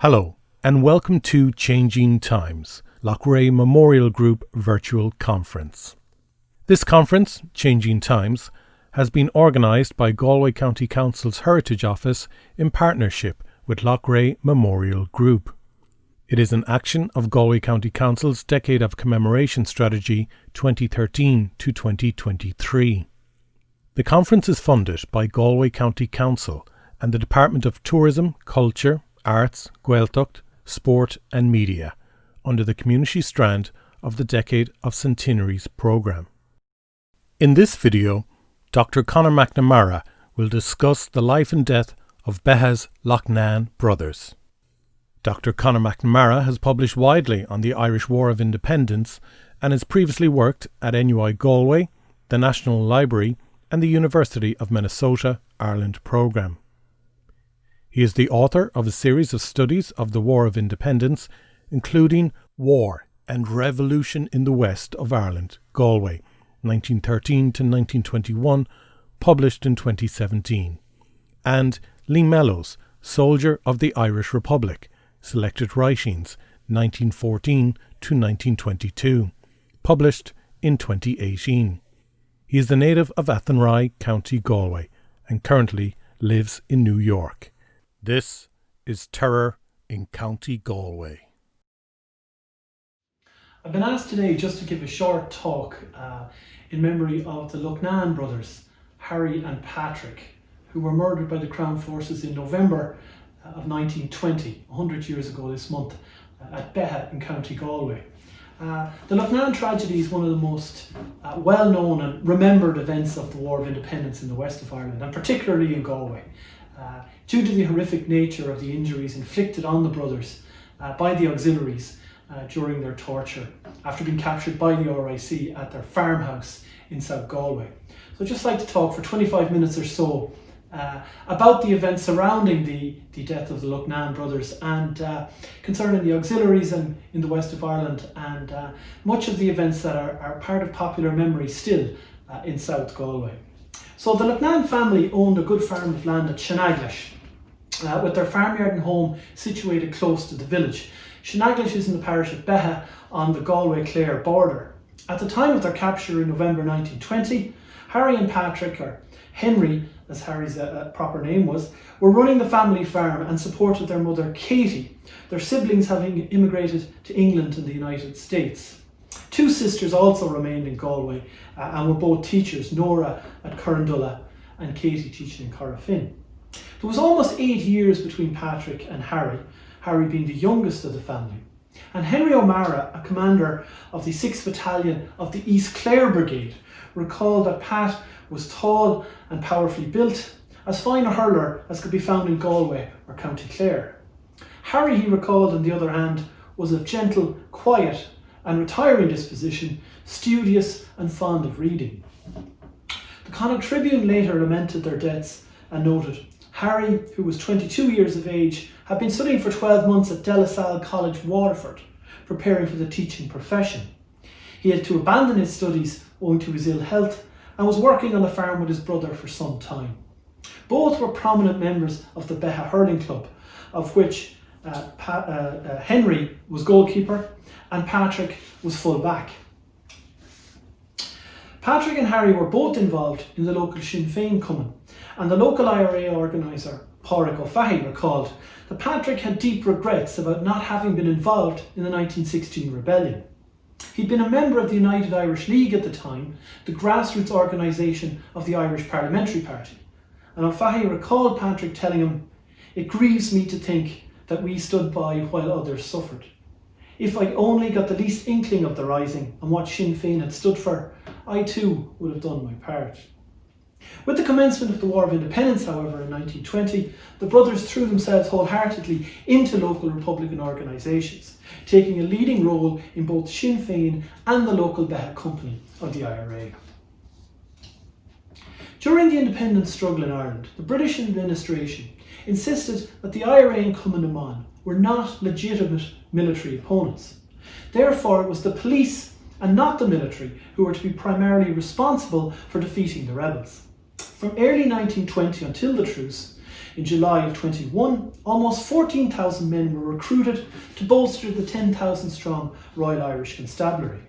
Hello, and welcome to Changing Times, Loughrea Memorial Group Virtual Conference. This conference, Changing Times, has been organised by Galway County Council's Heritage Office in partnership with Loughrea Memorial Group. It is an action of Galway County Council's Decade of Commemoration Strategy 2013 to 2023. The conference is funded by Galway County Council and the Department of Tourism, Culture, Arts, Gaeltacht, Sport and Media under the Community Strand of the Decade of Centenaries programme. In this video, Dr. Conor McNamara will discuss the life and death of Beagh's Loughnane Brothers. Dr. Conor McNamara has published widely on the Irish War of Independence and has previously worked at NUI Galway, the National Library and the University of Minnesota, Ireland programme. He is the author of a series of studies of the War of Independence, including War and Revolution in the West of Ireland, Galway, 1913 to 1921, published in 2017, and Lee Mellow's Soldier of the Irish Republic, Selected Writings, 1914 to 1922, published in 2018. He is the native of Athenry, County Galway, and currently lives in New York. This is Terror in County Galway. I've been asked today just to give a short talk in memory of the Loughnane brothers, Harry and Patrick, who were murdered by the Crown forces in November of 1920, 100 years ago this month, at Beagh in County Galway. The Loughnane tragedy is one of the most well-known and remembered events of the War of Independence in the west of Ireland, and particularly in Galway. Due to the horrific nature of the injuries inflicted on the brothers by the auxiliaries during their torture after being captured by the RIC at their farmhouse in South Galway. So I'd just like to talk for 25 minutes or so about the events surrounding the death of the Loughnane brothers and concerning the auxiliaries in the west of Ireland and much of the events that are part of popular memory still in South Galway. So the Loughnane family owned a good farm of land at Shenaglash, with their farmyard and home situated close to the village. Shenaglash is in the parish of Beagh on the Galway-Clare border. At the time of their capture in November 1920, Harry and Patrick, or Henry as Harry's proper name was, were running the family farm and supported their mother Katie, their siblings having immigrated to England and the United States. Two sisters also remained in Galway and were both teachers, Nora at Currandulla and Katie teaching in Corrafin. There was almost 8 years between Patrick and Harry being the youngest of the family. And Henry O'Mara, a commander of the 6th Battalion of the East Clare Brigade, recalled that Pat was tall and powerfully built, as fine a hurler as could be found in Galway or County Clare. Harry, he recalled, on the other hand, was of gentle, quiet and retiring disposition, studious and fond of reading. The Connacht Tribune later lamented their deaths and noted, Harry, who was 22 years of age, had been studying for 12 months at De La Salle College, Waterford, preparing for the teaching profession. He had to abandon his studies owing to his ill health and was working on the farm with his brother for some time. Both were prominent members of the Beagh Hurling Club, of which Henry was goalkeeper and Patrick was full back. Patrick and Harry were both involved in the local Sinn Féin Cumann, and the local IRA organiser, Pádraig O'Fahey, recalled that Patrick had deep regrets about not having been involved in the 1916 rebellion. He'd been a member of the United Irish League at the time, the grassroots organisation of the Irish Parliamentary Party, and O'Fahey recalled Patrick telling him, "It grieves me to think that we stood by while others suffered. If I only got the least inkling of the rising and what Sinn Féin had stood for, I too would have done my part." With the commencement of the War of Independence, however, in 1920, the brothers threw themselves wholeheartedly into local Republican organisations, taking a leading role in both Sinn Féin and the local Beagh Company of the IRA. During the independence struggle in Ireland, the British administration insisted that the IRA and Cumann were not legitimate military opponents. Therefore, it was the police and not the military who were to be primarily responsible for defeating the rebels. From early 1920 until the truce, In July of 21, almost 14,000 men were recruited to bolster the 10,000 strong Royal Irish Constabulary.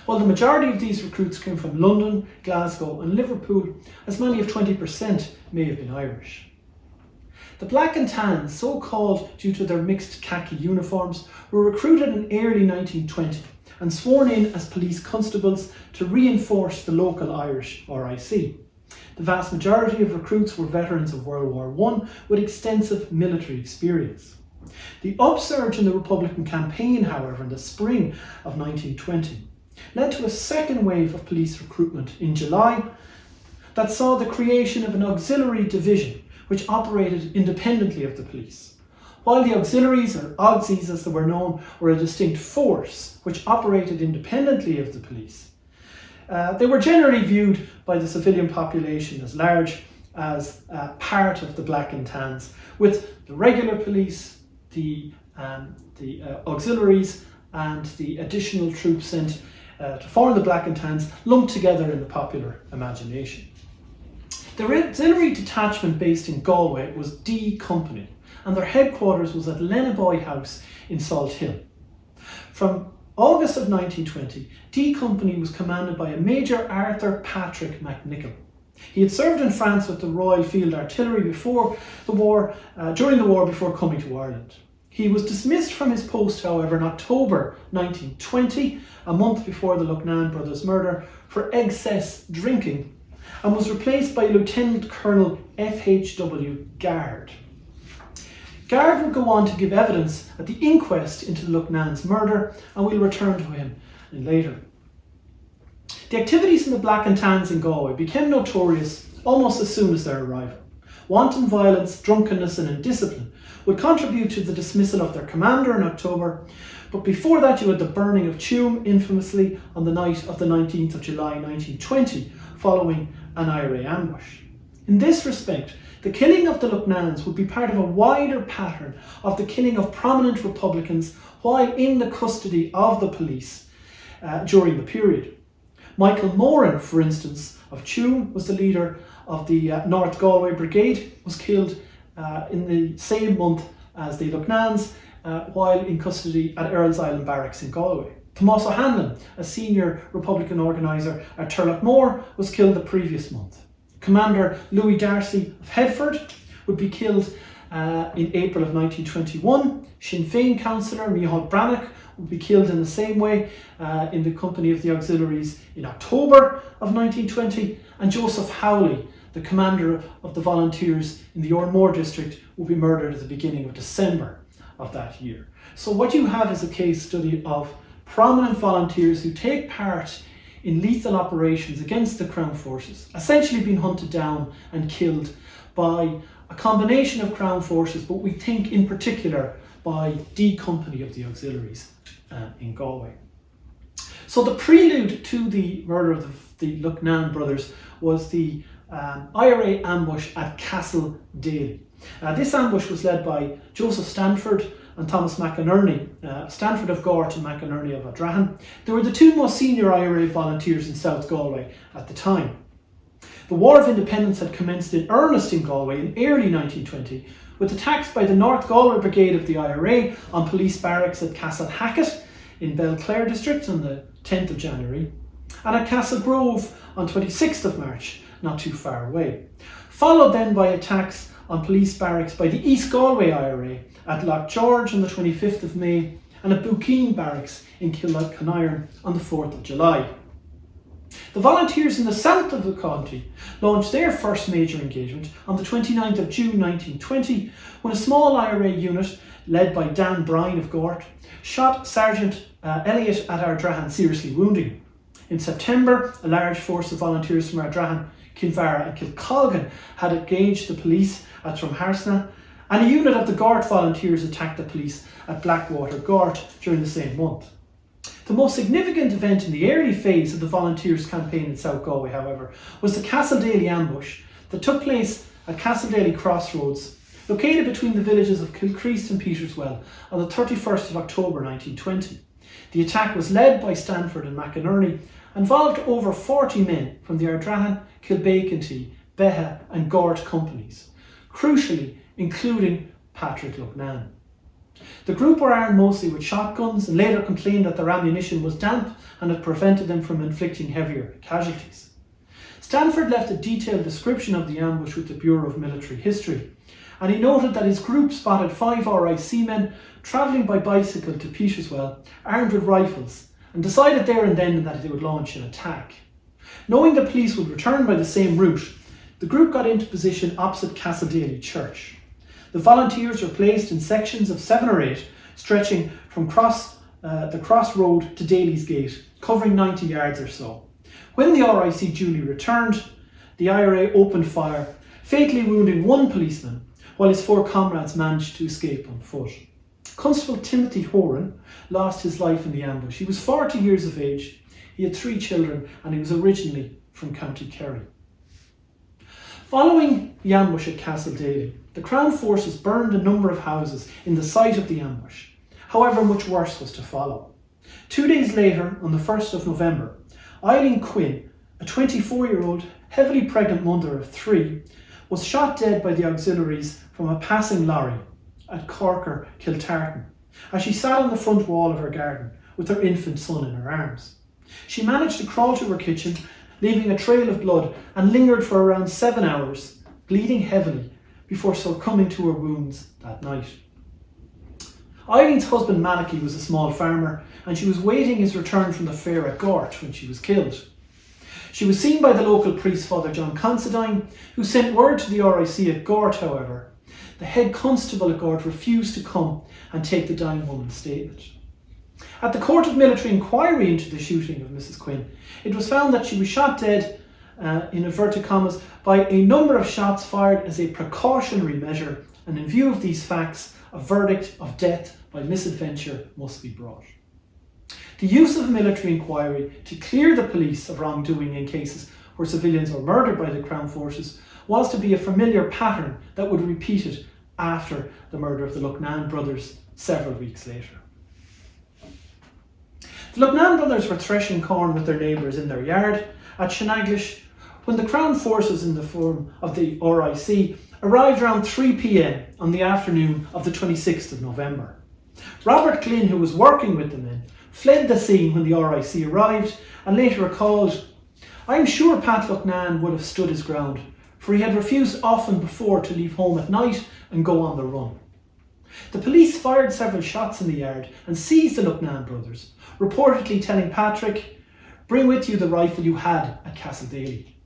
While the majority of these recruits came from London, Glasgow and Liverpool, as many as 20% may have been Irish. The Black and Tans, so called due to their mixed khaki uniforms, were recruited in early 1920 and sworn in as police constables to reinforce the local Irish RIC. The vast majority of recruits were veterans of World War I with extensive military experience. The upsurge in the Republican campaign, however, in the spring of 1920 led to a second wave of police recruitment in July that saw the creation of an auxiliary division which operated independently of the police. While the auxiliaries, or Ogsies as they were known, were a distinct force which operated independently of the police, they were generally viewed by the civilian population as large as part of the Black and Tans, with the regular police, the auxiliaries and the additional troops sent to form the Black and Tans lumped together in the popular imagination. The auxiliary detachment based in Galway was D Company, and their headquarters was at Lennaboy House in Salt Hill. From August of 1920, D Company was commanded by a Major Arthur Patrick McNichol. He had served in France with the Royal Field Artillery during the war before coming to Ireland. He was dismissed from his post, however, in October 1920, a month before the Loughnane Brothers' murder, for excess drinking, and was replaced by Lieutenant Colonel F.H.W. Gard. Gard would go on to give evidence at the inquest into the Loughnan's murder, and we'll return to him later. The activities in the Black and Tans in Galway became notorious almost as soon as their arrival. Wanton violence, drunkenness and indiscipline would contribute to the dismissal of their commander in October, but before that you had the burning of Tuam infamously on the night of the 19th of July 1920, following an IRA ambush. In this respect, the killing of the Loughnans would be part of a wider pattern of the killing of prominent Republicans while in the custody of the police during the period. Michael Moran, for instance, of Tuam, was the leader of the North Galway Brigade, was killed in the same month as the Loughnans while in custody at Earl's Island Barracks in Galway. Tomás O'Hanlon, a senior Republican organiser at Turloughnmore, was killed the previous month. Commander Louis Darcy of Headford would be killed in April of 1921. Sinn Féin councillor Micheál Brannock would be killed in the same way in the company of the auxiliaries in October of 1920, and Joseph Howley, the commander of the volunteers in the Ormore district, would be murdered at the beginning of December of that year. So what you have is a case study of prominent volunteers who take part in lethal operations against the Crown forces, essentially being hunted down and killed by a combination of Crown forces, but we think in particular by D Company of the auxiliaries in Galway. So the prelude to the murder of the Loughnane brothers was the IRA ambush at Castle Daly. This ambush was led by Joseph Stanford and Thomas McInerney, Stanford of Gort and McInerney of O'Drahan. They were the two most senior IRA volunteers in South Galway at the time. The War of Independence had commenced in earnest in Galway in early 1920, with attacks by the North Galway Brigade of the IRA on police barracks at Castle Hackett in Belclare district on the 10th of January, and at Castle Grove on 26th of March, not too far away. Followed then by attacks on police barracks by the East Galway IRA at Loch George on the 25th of May and at Buceen Barracks in Killock-Coniron on the 4th of July. The volunteers in the south of the county launched their first major engagement on the 29th of June 1920 when a small IRA unit led by Dan Bryan of Gort shot Sergeant Elliott at Ardrahan, seriously wounding him. In September, a large force of volunteers from Ardrahan, Kinvara and Kilcolgan had engaged the police at Drumharsna, and a unit of the Gort volunteers attacked the police at Blackwater Gort during the same month. The most significant event in the early phase of the volunteers' campaign in South Galway, however, was the Castle Daly ambush that took place at Castle Daly Crossroads, located between the villages of Kilcreast and Peterswell on the 31st of October 1920. The attack was led by Stanford and McInerney, involved over 40 men from the Ardrahan, Kilbacantee, Beha and Gort companies. Crucially, including Patrick Loughnane. The group were armed mostly with shotguns and later complained that their ammunition was damp and had prevented them from inflicting heavier casualties. Stanford left a detailed description of the ambush with the Bureau of Military History, and he noted that his group spotted 5 RIC men travelling by bicycle to Peterswell, armed with rifles, and decided there and then that they would launch an attack. Knowing the police would return by the same route, the group got into position opposite Castledaly Church. The volunteers were placed in sections of 7 or 8, stretching from the Cross Road to Daly's Gate, covering 90 yards or so. When the RIC duly returned, the IRA opened fire, fatally wounding 1 policeman, while his 4 comrades managed to escape on foot. Constable Timothy Horan lost his life in the ambush. He was 40 years of age, he had 3 children, and he was originally from County Kerry. Following the ambush at Castledaly, the Crown forces burned a number of houses in the site of the ambush. However, much worse was to follow. 2 days later, on the 1st of November, Eileen Quinn, a 24-year-old, heavily pregnant mother of 3, was shot dead by the auxiliaries from a passing lorry at Corker, Gaeltacht, as she sat on the front wall of her garden with her infant son in her arms. She managed to crawl to her kitchen, leaving a trail of blood, and lingered for around 7 hours, bleeding heavily, before succumbing to her wounds that night. Eileen's husband Mcnally was a small farmer, and she was waiting his return from the fair at Gort when she was killed. She was seen by the local priest, Father John Considine, who sent word to the RIC at Gort. However, the head constable at Gort refused to come and take the dying woman's statement. At the Court of Military Inquiry into the shooting of Mrs. Quinn, it was found that she was shot dead, in inverted commas, by a number of shots fired as a precautionary measure, and in view of these facts, a verdict of death by misadventure must be brought. The use of a military inquiry to clear the police of wrongdoing in cases where civilians were murdered by the Crown forces was to be a familiar pattern that would be repeated after the murder of the Loughnane brothers several weeks later. The Loughnane brothers were threshing corn with their neighbours in their yard at Shenaglis when the Crown forces in the form of the RIC arrived around 3 p.m. on the afternoon of the 26th of November. Robert Glynn, who was working with the men, fled the scene when the RIC arrived and later recalled, "I am sure Pat Loughnane would have stood his ground, for he had refused often before to leave home at night and go on the run." The police fired several shots in the yard and seized the Loughnane brothers, reportedly telling Patrick, "Bring with you the rifle you had at Castledaly."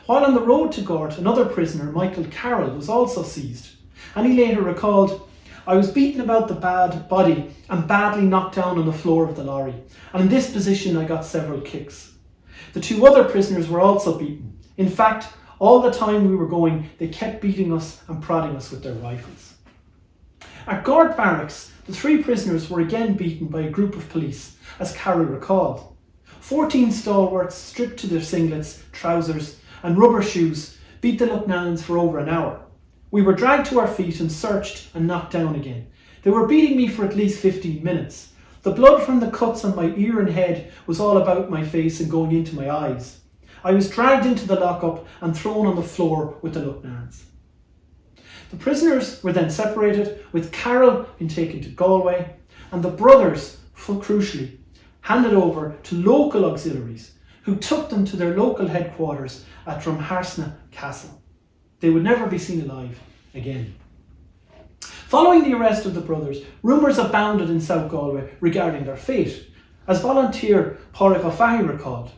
While on the road to Gort, another prisoner, Michael Carroll, was also seized, and he later recalled, "I was beaten about the body and badly knocked down on the floor of the lorry, and in this position I got several kicks. The 2 other prisoners were also beaten. In fact, all the time we were going, they kept beating us and prodding us with their rifles." At Gort Barracks, the 3 prisoners were again beaten by a group of police, as Carroll recalled. 14 stalwarts, stripped to their singlets, trousers and rubber shoes, beat the Loughnans for over an hour. We were dragged to our feet and searched and knocked down again. They were beating me for at least 15 minutes. The blood from the cuts on my ear and head was all about my face and going into my eyes. I was dragged into the lockup and thrown on the floor with the Loughnans. The prisoners were then separated, with Carroll being taken to Galway, and the brothers, crucially, handed over to local auxiliaries who took them to their local headquarters at Drumharsna Castle. They would never be seen alive again. Following the arrest of the brothers, rumours abounded in South Galway regarding their fate. As volunteer Pádraig O'Fahey recalled,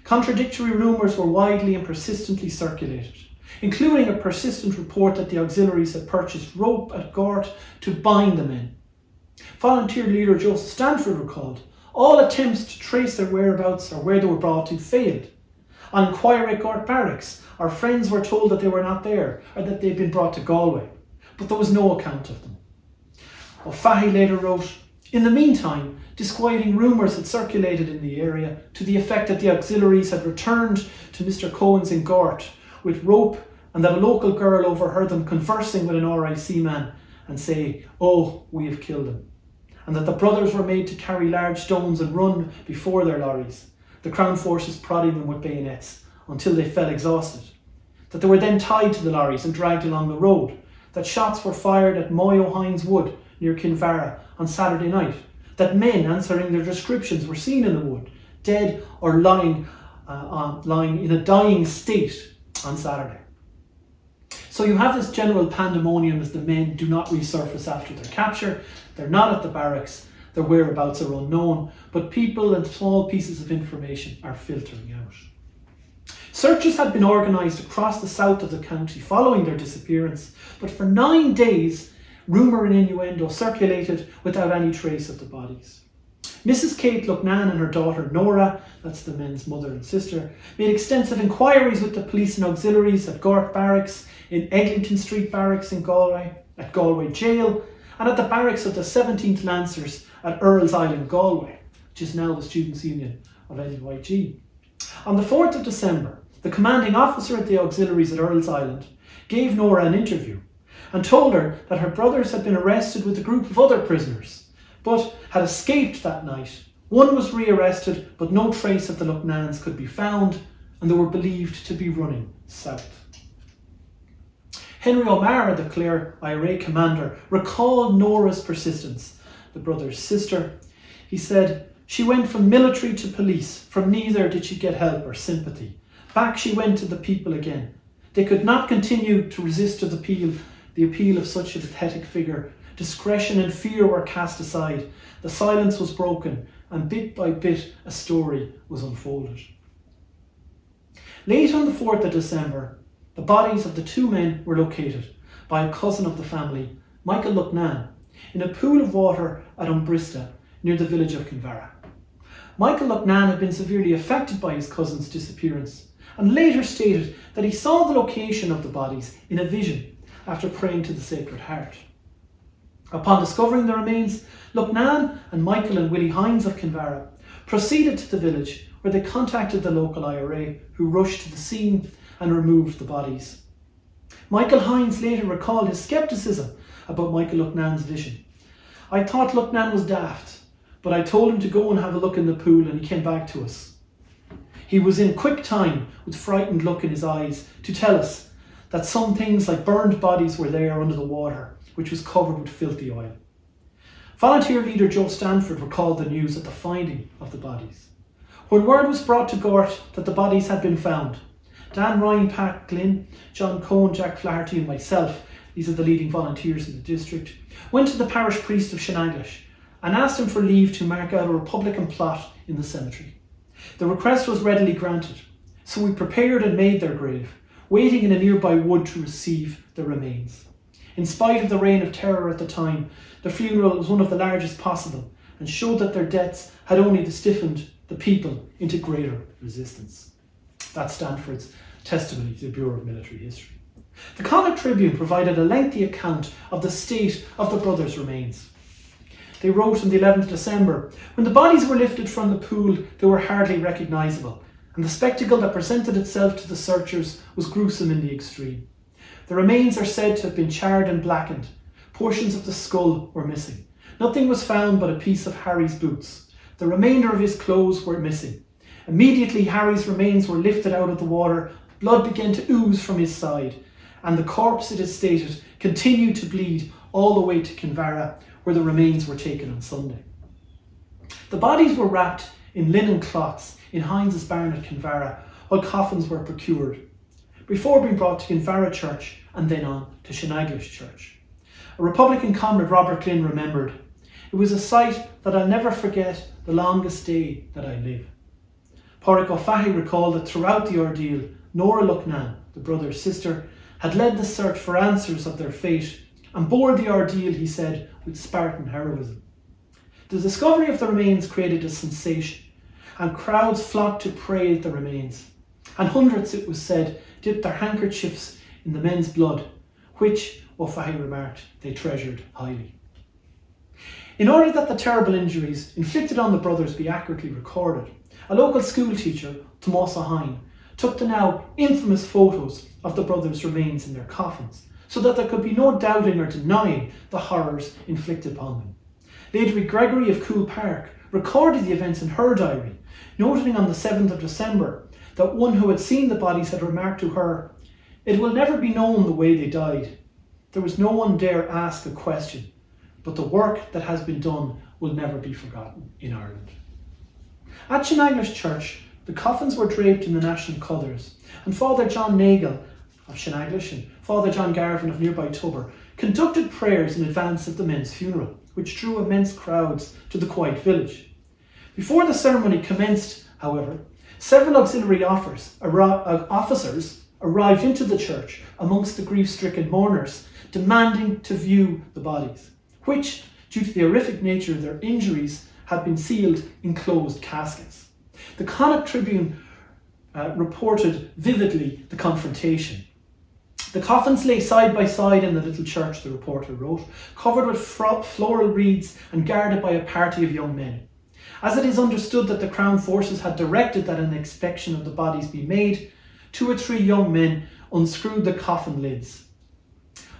contradictory rumours were widely and persistently circulated, including a persistent report that the auxiliaries had purchased rope at Gort to bind the men. Volunteer leader Joseph Stanford recalled, all attempts to trace their whereabouts or where they were brought to failed. On inquiry at Gort Barracks, our friends were told that they were not there or that they had been brought to Galway, but there was no account of them. O'Fahey later wrote, "In the meantime, disquieting rumours had circulated in the area to the effect that the auxiliaries had returned to Mr. Cohen's in Gort with rope, and that a local girl overheard them conversing with an RIC man and say, 'Oh, we have killed him,' and that the brothers were made to carry large stones and run before their lorries, the Crown forces prodding them with bayonets until they fell exhausted, that they were then tied to the lorries and dragged along the road, that shots were fired at Moy O'Hines Wood near Kinvara on Saturday night, that men answering their descriptions were seen in the wood, dead or lying in a dying state on Saturday. So you have this general pandemonium as the men do not resurface after their capture. They're not at the barracks, their whereabouts are unknown, but people and small pieces of information are filtering out. Searches had been organised across the south of the county following their disappearance, but for 9 days, rumour and innuendo circulated without any trace of the bodies. Mrs. Kate Loughnane and her daughter Nora, that's the men's mother and sister, made extensive inquiries with the police and auxiliaries at Gort Barracks, in Eglinton Street Barracks in Galway, at Galway Jail, and at the barracks of the 17th Lancers at Earl's Island, Galway, which is now the Students' Union of NYG. On the 4th of December, the commanding officer at the auxiliaries at Earl's Island gave Nora an interview and told her that her brothers had been arrested with a group of other prisoners, but had escaped that night. One was rearrested, but no trace of the Loughnans could be found, and they were believed to be running south. Henry O'Mara, the Clare IRA commander, recalled Nora's persistence, the brother's sister. He said, "She went from military to police. From neither did she get help or sympathy. Back she went to the people again. They could not continue to resist to the appeal of such a pathetic figure. Discretion and fear were cast aside. The silence was broken, and bit by bit a story was unfolded." Late on the 4th of December, the bodies of the two men were located by a cousin of the family, Michael Loughnane, in a pool of water at Umbrista near the village of Kinvara. Michael Loughnane had been severely affected by his cousin's disappearance and later stated that he saw the location of the bodies in a vision after praying to the Sacred Heart. Upon discovering the remains, Loughnane and Michael and Willie Hines of Kinvara proceeded to the village where they contacted the local IRA, who rushed to the scene and removed the bodies. Michael Hines later recalled his scepticism about Michael Loughnan's vision. "I thought Loughnane was daft, but I told him to go and have a look in the pool and he came back to us. He was in quick time, with frightened look in his eyes, to tell us that some things like burned bodies were there under the water, which was covered with filthy oil." Volunteer leader Joe Stanford recalled the news of the finding of the bodies. When word was brought to Gort that the bodies had been found, Dan Ryan, Pat Glynn, John Cohen, Jack Flaherty and myself, these are the leading volunteers in the district, went to the parish priest of Shenanglish and asked him for leave to mark out a Republican plot in the cemetery. The request was readily granted, so we prepared and made their grave, waiting in a nearby wood to receive the remains. In spite of the reign of terror at the time, the funeral was one of the largest possible and showed that their deaths had only stiffened the people into greater resistance. That's Stanford's testimony to the Bureau of Military History. The Connacht Tribune provided a lengthy account of the state of the brothers' remains. They wrote on the 11th of December, "When the bodies were lifted from the pool, they were hardly recognisable, and the spectacle that presented itself to the searchers was gruesome in the extreme. The remains are said to have been charred and blackened. Portions of the skull were missing. Nothing was found but a piece of Harry's boots. The remainder of his clothes were missing. Immediately Harry's remains were lifted out of the water, blood began to ooze from his side, and the corpse, it is stated, continued to bleed all the way to Kinvara, where the remains were taken on Sunday. The bodies were wrapped in linen cloths in Hines's barn at Kinvara, while coffins were procured, before being brought to Kinvara Church and then on to Shenanglish Church. A Republican comrade, Robert Glynn, remembered, "It was a sight that I'll never forget the longest day that I live." Pádraig O'Fahey recalled that throughout the ordeal, Nora Loughnane, the brother's sister, had led the search for answers of their fate and bore the ordeal, he said, with Spartan heroism. The discovery of the remains created a sensation, and crowds flocked to pray at the remains, and hundreds, it was said, dipped their handkerchiefs in the men's blood, which, O'Fahey remarked, they treasured highly. In order that the terrible injuries inflicted on the brothers be accurately recorded, a local school teacher, Tomás O'Hine, took the now infamous photos of the brothers' remains in their coffins, so that there could be no doubting or denying the horrors inflicted upon them. Lady Gregory of Cool Park recorded the events in her diary, noting on the 7th of December that one who had seen the bodies had remarked to her, "It will never be known the way they died. There was no one dare ask a question, but the work that has been done will never be forgotten in Ireland. At Shenaglash Church, the coffins were draped in the national colours, and Father John Nagle of Shenaglash and Father John Garvin of nearby Tubber conducted prayers in advance of the men's funeral, which drew immense crowds to the quiet village. Before the ceremony commenced, however, several auxiliary officers arrived into the church amongst the grief-stricken mourners, demanding to view the bodies, which, due to the horrific nature of their injuries, had been sealed in closed caskets. The Connacht Tribune reported vividly the confrontation. The coffins lay side by side in the little church, the reporter wrote, covered with floral wreaths and guarded by a party of young men. As it is understood that the Crown forces had directed that an inspection of the bodies be made, 2 or 3 young men unscrewed the coffin lids.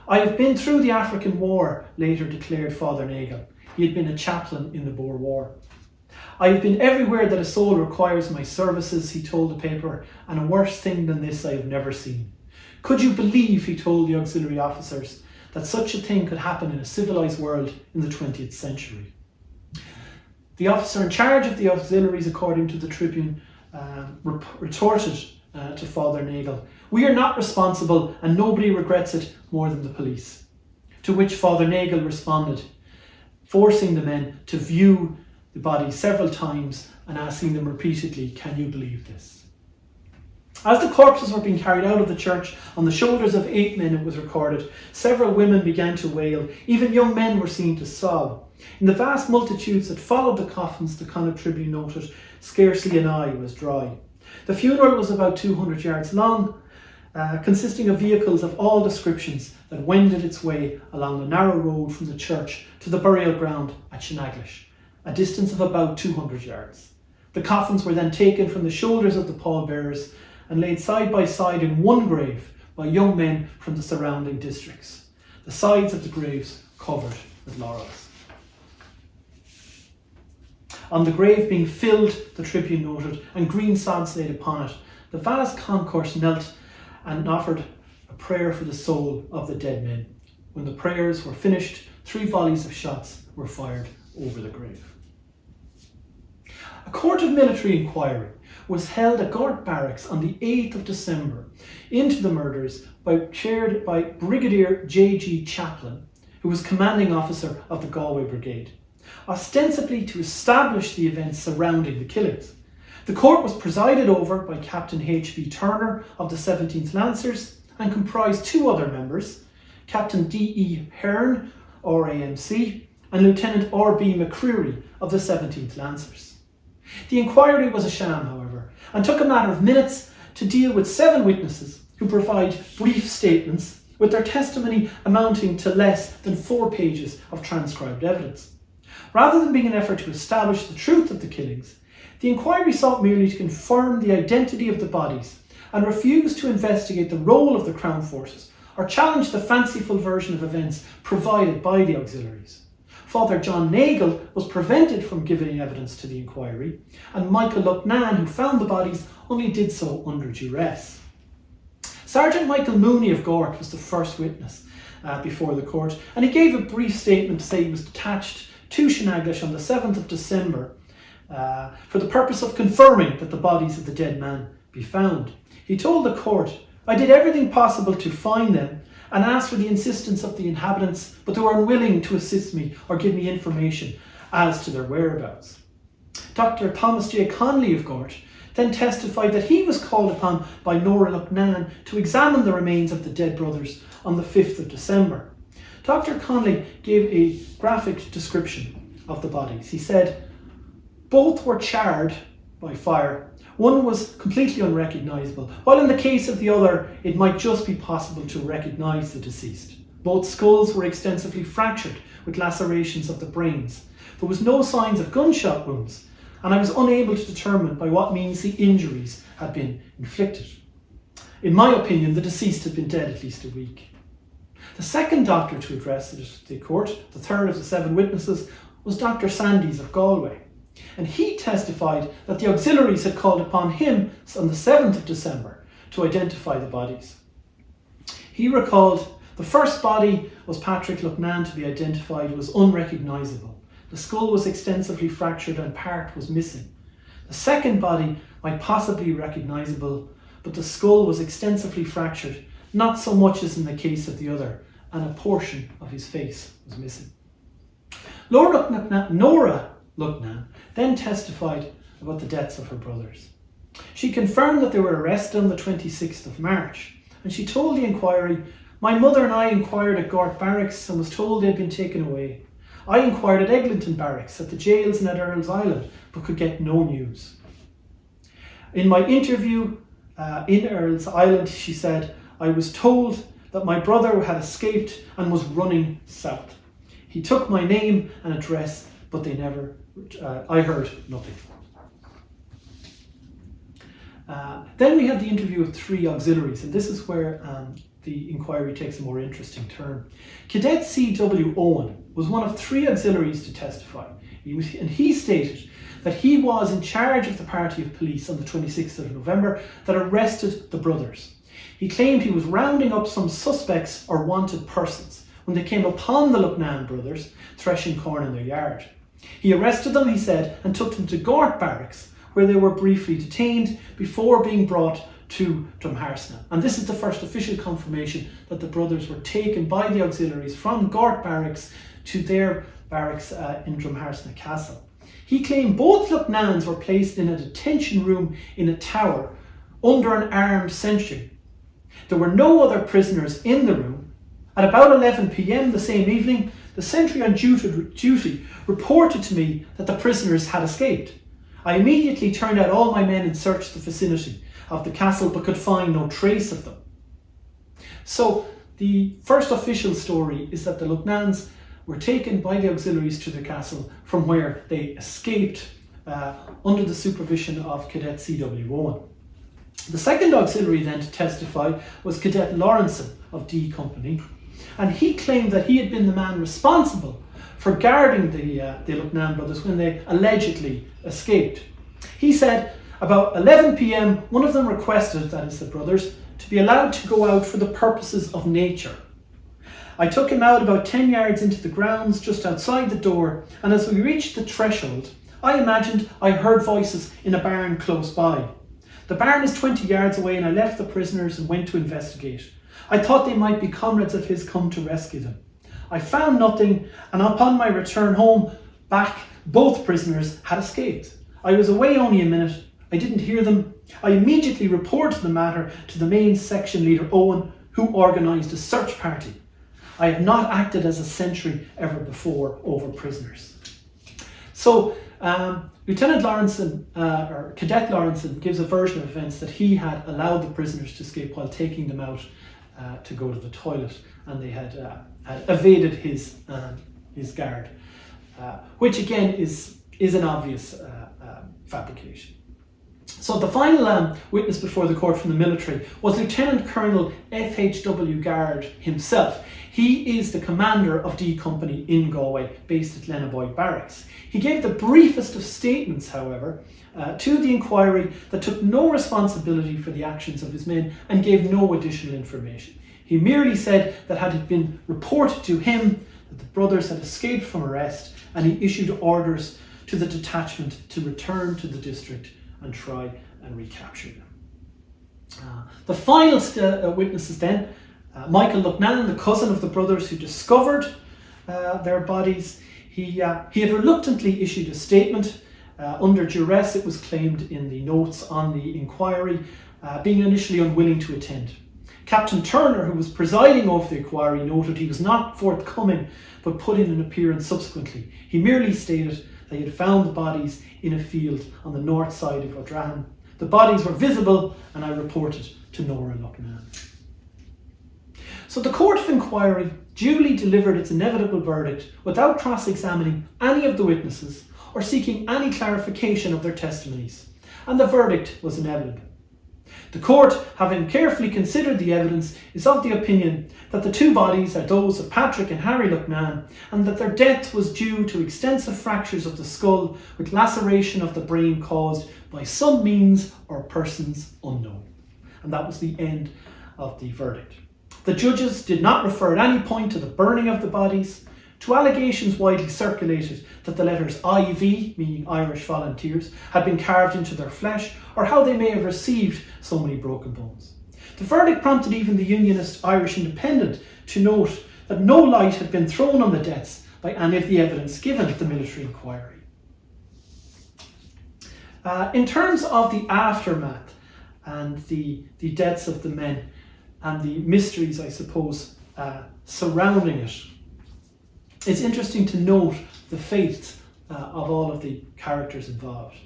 I have been through the African War, later declared Father Nagle. He had been a chaplain in the Boer War. I have been everywhere that a soul requires my services, he told the paper, and a worse thing than this I have never seen. Could you believe, he told the auxiliary officers, that such a thing could happen in a civilised world in the 20th century? The officer in charge of the auxiliaries, according to the Tribune, retorted to Father Nagle, "We are not responsible and nobody regrets it more than the police." To which Father Nagle responded, forcing the men to view the body several times and asking them repeatedly, "Can you believe this?" As the corpses were being carried out of the church, on the shoulders of 8 men it was recorded, several women began to wail, even young men were seen to sob. In the vast multitudes that followed the coffins, the Connacht Tribune noted, scarcely an eye was dry. The funeral was about 200 yards long, consisting of vehicles of all descriptions that wended its way along the narrow road from the church to the burial ground at Shenaglash, a distance of about 200 yards. The coffins were then taken from the shoulders of the pallbearers and laid side by side in one grave by young men from the surrounding districts, the sides of the graves covered with laurels. On the grave being filled, the Tribune noted, and green sods laid upon it, the vast concourse knelt and offered a prayer for the soul of the dead men. When the prayers were finished, 3 volleys of shots were fired over the grave. A court of military inquiry was held at Gort Barracks on the 8th of December into the murders, chaired by Brigadier J.G. Chaplin, who was commanding officer of the Galway Brigade, ostensibly to establish the events surrounding the killings. The court was presided over by Captain H.B. Turner of the 17th Lancers and comprised 2 other members, Captain D.E. Hearn, RAMC, and Lieutenant R.B. McCreary of the 17th Lancers. The inquiry was a sham, however, and took a matter of minutes to deal with 7 witnesses who provide brief statements, with their testimony amounting to less than 4 pages of transcribed evidence. Rather than being an effort to establish the truth of the killings, the inquiry sought merely to confirm the identity of the bodies and refused to investigate the role of the Crown forces or challenge the fanciful version of events provided by the auxiliaries. Father John Nagle was prevented from giving evidence to the inquiry, and Michael Loughnane, who found the bodies, only did so under duress. Sergeant Michael Mooney of Cork was the first witness before the court, and he gave a brief statement to say he was detached to Shenaglash on the 7th of December for the purpose of confirming that the bodies of the dead man be found. He told the court, "I did everything possible to find them and asked for the insistence of the inhabitants, but they were unwilling to assist me or give me information as to their whereabouts." Dr. Thomas J. Connolly of Gort then testified that he was called upon by Nora Loughnane to examine the remains of the dead brothers on the 5th of December. Dr. Connolly gave a graphic description of the bodies. He said, "Both were charred by fire. One was completely unrecognisable, while in the case of the other, it might just be possible to recognise the deceased. Both skulls were extensively fractured with lacerations of the brains. There was no signs of gunshot wounds, and I was unable to determine by what means the injuries had been inflicted. In my opinion, the deceased had been dead at least a week." The second doctor to address the court, the third of the 7 witnesses, was Dr. Sandys of Galway. And he testified that the auxiliaries had called upon him on the 7th of December to identify the bodies. He recalled The first body was Patrick Loughnane to be identified was unrecognisable. The skull was extensively fractured and part was missing. The second body might possibly be recognisable, but the skull was extensively fractured, not so much as in the case of the other, and a portion of his face was missing. Nora Loughnane then testified about the deaths of her brothers. She confirmed that they were arrested on the 26th of March, and she told the inquiry, "My mother and I inquired at Gort Barracks and was told they'd been taken away. I inquired at Eglinton Barracks, at the jails and at Earl's Island, but could get no news." In my interview in Earl's Island, she said, "I was told that my brother had escaped and was running south. He took my name and address, but I heard nothing." Then we had the interview of 3 auxiliaries, and this is where the inquiry takes a more interesting turn. Cadet C.W. Owen was one of 3 auxiliaries to testify, and he stated that he was in charge of the party of police on the 26th of November that arrested the brothers. He claimed he was rounding up some suspects or wanted persons when they came upon the Loughnane brothers threshing corn in their yard. He arrested them, he said, and took them to Gort Barracks, where they were briefly detained before being brought to Drumharsna. And this is the first official confirmation that the brothers were taken by the auxiliaries from Gort Barracks to their barracks in Drumharsna Castle. He claimed both Loughnans were placed in a detention room in a tower under an armed sentry. There were no other prisoners in the room. At about 11 p.m. the same evening, the sentry on duty reported to me that the prisoners had escaped. I immediately turned out all my men and searched the vicinity of the castle, but could find no trace of them. So the first official story is that the Loughnans were taken by the auxiliaries to the castle, from where they escaped under the supervision of Cadet C.W. Owen. The second auxiliary then to testify was Cadet Lawrenson of D Company, and he claimed that he had been the man responsible for guarding the Loughnane brothers when they allegedly escaped. He said, about 11 p.m, one of them requested, that is the brothers, to be allowed to go out for the purposes of nature. I took him out about 10 yards into the grounds just outside the door, and as we reached the threshold, I imagined I heard voices in a barn close by. The barn is 20 yards away, and I left the prisoners and went to investigate. I thought they might be comrades of his come to rescue them. I found nothing, and upon my return home back, both prisoners had escaped. I was away only a minute. I didn't hear them. I immediately reported the matter to the main section leader Owen, who organised a search party. I have not acted as a sentry ever before over prisoners. So Lieutenant Lawrenson, or Cadet Lawrenson, gives a version of events that he had allowed the prisoners to escape while taking them out to go to the toilet, and they had evaded his guard, which again is an obvious fabrication. So the final witness before the court from the military was Lieutenant Colonel F.H.W. Gard himself. He is the commander of D Company in Galway, based at Lenaboy Barracks. He gave the briefest of statements, however, to the inquiry that took no responsibility for the actions of his men and gave no additional information. He merely said that had it been reported to him that the brothers had escaped from arrest, and he issued orders to the detachment to return to the district and try and recapture them. The final witnesses then, Michael Loughnane, the cousin of the brothers who discovered their bodies, he had reluctantly issued a statement. Under duress, it was claimed in the notes on the inquiry, being initially unwilling to attend. Captain Turner, who was presiding over the inquiry, noted he was not forthcoming, but put in an appearance subsequently. He merely stated that he had found the bodies in a field on the north side of O'Drahan. The bodies were visible, and I reported to Nora Loughnane. So the Court of Inquiry duly delivered its inevitable verdict without cross-examining any of the witnesses or seeking any clarification of their testimonies, and the verdict was inevitable. The court, having carefully considered the evidence, is of the opinion that the 2 bodies are those of Patrick and Harry Loughnane, and that their death was due to extensive fractures of the skull with laceration of the brain caused by some means or persons unknown. And that was the end of the verdict. The judges did not refer at any point to the burning of the bodies, to allegations widely circulated that the letters IV, meaning Irish Volunteers, had been carved into their flesh, or how they may have received so many broken bones. The verdict prompted even the Unionist Irish Independent to note that no light had been thrown on the deaths by any of the evidence given at the military inquiry. In terms of the aftermath and the deaths of the men and the mysteries, I suppose, surrounding it, it's interesting to note the fate of all of the characters involved.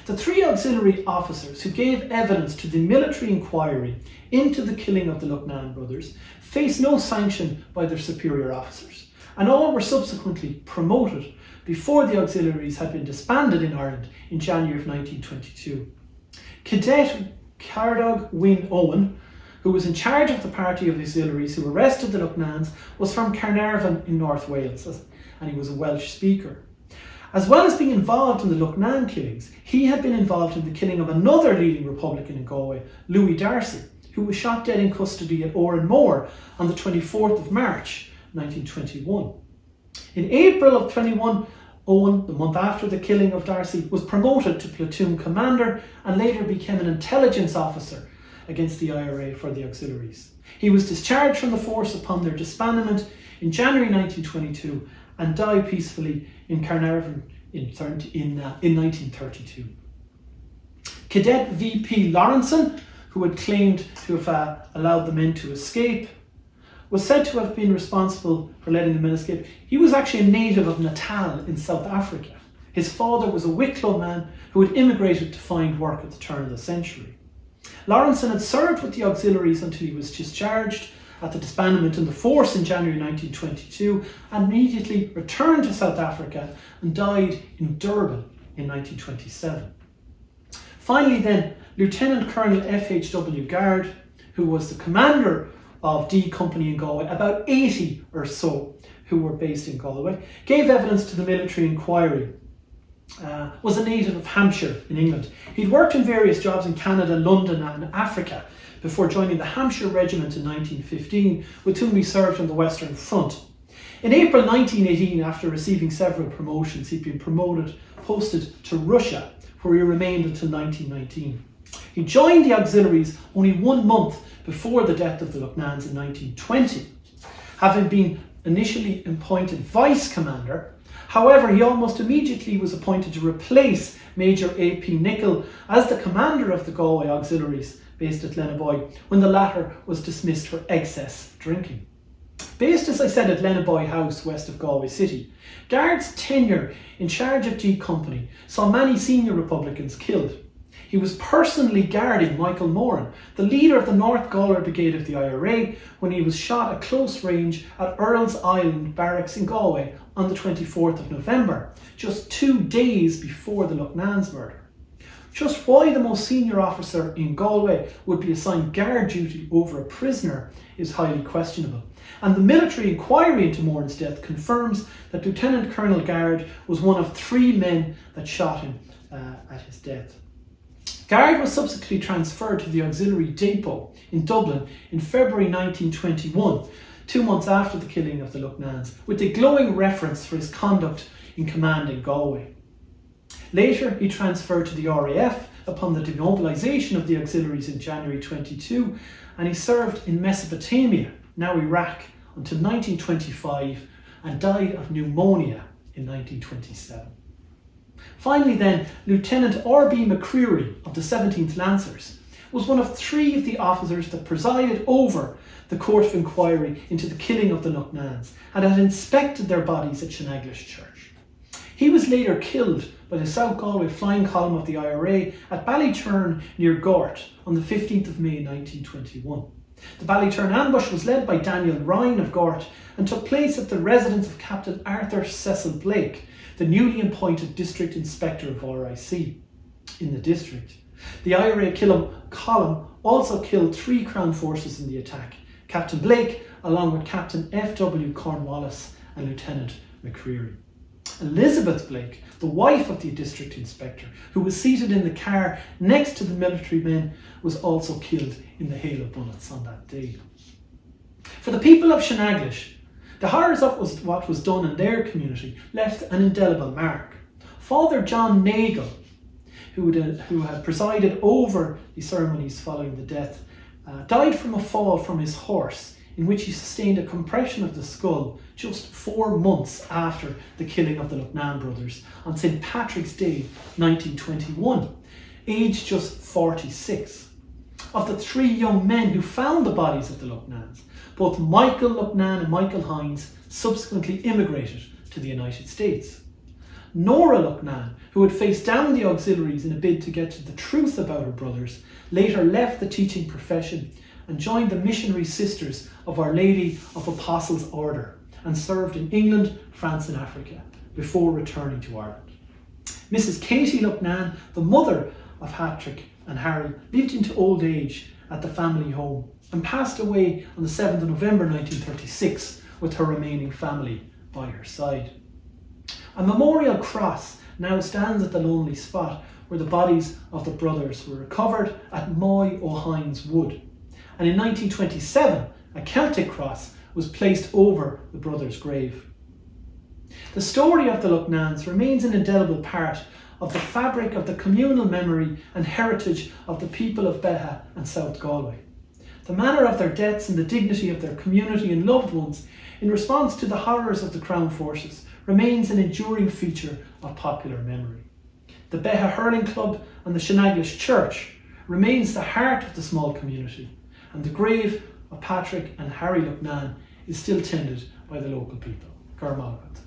The three auxiliary officers who gave evidence to the military inquiry into the killing of the Loughnane brothers faced no sanction by their superior officers, and all were subsequently promoted before the auxiliaries had been disbanded in Ireland in January of 1922. Cadet Cardog Wynne Owen, who was in charge of the party of auxiliaries who arrested the Loughnans, was from Carnarvon in North Wales, and he was a Welsh speaker. As well as being involved in the Loughnane killings, he had been involved in the killing of another leading Republican in Galway, Louis D'Arcy, who was shot dead in custody at Oranmore on the 24th of March 1921. In April of 21, Owen, the month after the killing of D'Arcy, was promoted to platoon commander and later became an intelligence officer against the IRA for the auxiliaries. He was discharged from the force upon their disbandment in January 1922 and died peacefully in Carnarvon in 1932. Cadet VP Lawrenson, who had claimed to have allowed the men to escape, was said to have been responsible for letting the men escape. He was actually a native of Natal in South Africa. His father was a Wicklow man who had immigrated to find work at the turn of the century. Lawrenson had served with the auxiliaries until he was discharged at the disbandment in the force in January 1922 and immediately returned to South Africa and died in Durban in 1927. Finally then, Lieutenant Colonel F.H.W. Gard, who was the commander of D Company in Galway, about 80 or so who were based in Galway, gave evidence to the military inquiry. Was a native of Hampshire in England. He'd worked in various jobs in Canada, London and Africa before joining the Hampshire Regiment in 1915, with whom he served on the Western Front. In April 1918, after receiving several promotions, he'd been posted to Russia, where he remained until 1919. He joined the auxiliaries only 1 month before the death of the Loughnans in 1920, having been initially appointed vice commander. However, he almost immediately was appointed to replace Major A.P. Nicholl as the commander of the Galway auxiliaries based at Lennaboy when the latter was dismissed for excess drinking. Based, as I said, at Lennaboy House west of Galway City, Gard's tenure in charge of D Company saw many senior Republicans killed. He was personally guarding Michael Moran, the leader of the North Galway Brigade of the IRA, when he was shot at close range at Earl's Island Barracks in Galway on the 24th of November, just 2 days before the Loughnan's murder. Just why the most senior officer in Galway would be assigned guard duty over a prisoner is highly questionable, and the military inquiry into Moran's death confirms that Lieutenant Colonel Gard was one of 3 men that shot him at his death. Gard was subsequently transferred to the auxiliary depot in Dublin in February 1921, 2 months after the killing of the Loughnans, with a glowing reference for his conduct in command in Galway. Later, he transferred to the RAF upon the demobilisation of the auxiliaries in January 22, and he served in Mesopotamia, now Iraq, until 1925 and died of pneumonia in 1927. Finally then, Lieutenant R.B. McCreary of the 17th Lancers was one of 3 of the officers that presided over the court of inquiry into the killing of the Loughnans and had inspected their bodies at Shenaglash Church. He was later killed by the South Galway flying column of the IRA at Ballyturn near Gort on the 15th of May 1921. The Ballyturn ambush was led by Daniel Ryan of Gort and took place at the residence of Captain Arthur Cecil Blake, the newly appointed District Inspector of RIC in the district. The IRA column also killed 3 Crown forces in the attack, Captain Blake along with Captain F.W. Cornwallis and Lieutenant McCreary. Elizabeth Blake, the wife of the District Inspector, who was seated in the car next to the military men, was also killed in the hail of bullets on that day. For the people of Shenaglis, the horrors of what was done in their community left an indelible mark. Father John Nagle, who had presided over the ceremonies following the death, died from a fall from his horse, in which he sustained a compression of the skull just 4 months after the killing of the Loughnane brothers on St. Patrick's Day 1921, aged just 46. Of the 3 young men who found the bodies of the Loughnans, both Michael Loughnane and Michael Hines subsequently immigrated to the United States. Nora Loughnane, who had faced down the auxiliaries in a bid to get to the truth about her brothers, later left the teaching profession and joined the missionary sisters of Our Lady of Apostles' Order and served in England, France and Africa before returning to Ireland. Mrs. Katie Loughnane, the mother of Patrick and Harry, lived into old age at the family home and passed away on the 7th of November 1936 with her remaining family by her side. A memorial cross now stands at the lonely spot where the bodies of the brothers were recovered at Moy O'Hines Wood. And in 1927, a Celtic cross was placed over the brothers' grave. The story of the Loughnans remains an indelible part of the fabric of the communal memory and heritage of the people of Beagh and South Galway. The manner of their deaths and the dignity of their community and loved ones in response to the horrors of the Crown Forces remains an enduring feature of popular memory. The Beagh Hurling Club and the Shenaglis Church remains the heart of the small community, and the grave of Patrick and Harry Loughnane is still tended by the local people. Gar Malgat.